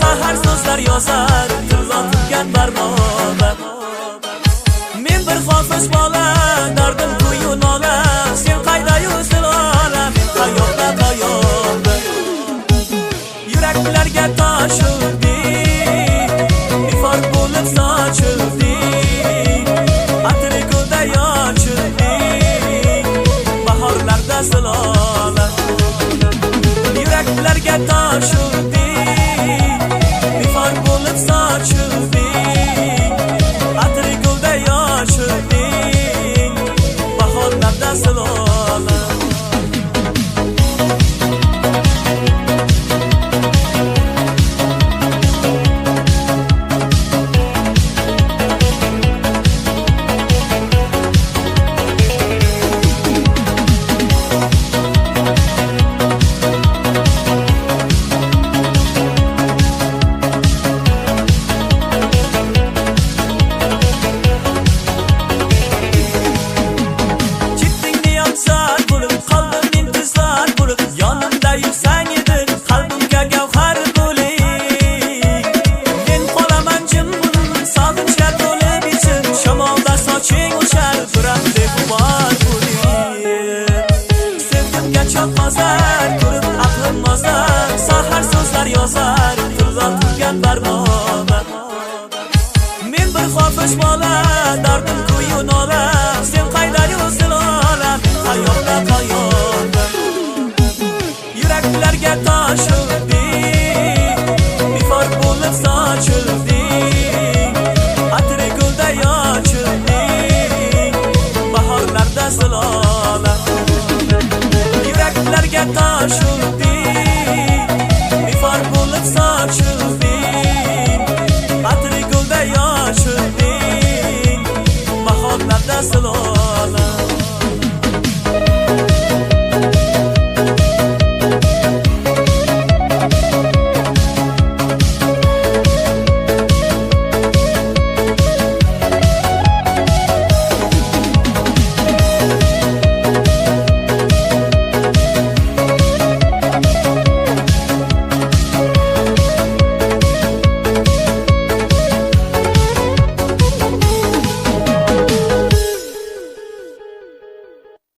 sahar so'zlar yozar tildan tutgan barmoqda. Men bir xofish bola, dardim kuyu nola, sen qayda yursin ola, men qayoqda qayoqda. Yuraklarga tosh urdi, ifor bo'lib sochildi, atri gulda yochildi, bahorlarda zilola. Yuraklarga tosh urdi, ifor bo'lib sochildi, atri gulda yochildi, bahorlarda zilola. Ko'rib aqlim mozar, sahar so'zlar yozar tildan tutgan barmoqda. Men bir xofish bola, dardim kuyu nola, sen qayda yursin ola, qayoqda qayoqda. Yuraklarga tosh urdi, ifor bo'lib sochildi, atri gulda yochildi, bahorlarda zilola. Yuraklarga tosh urdi,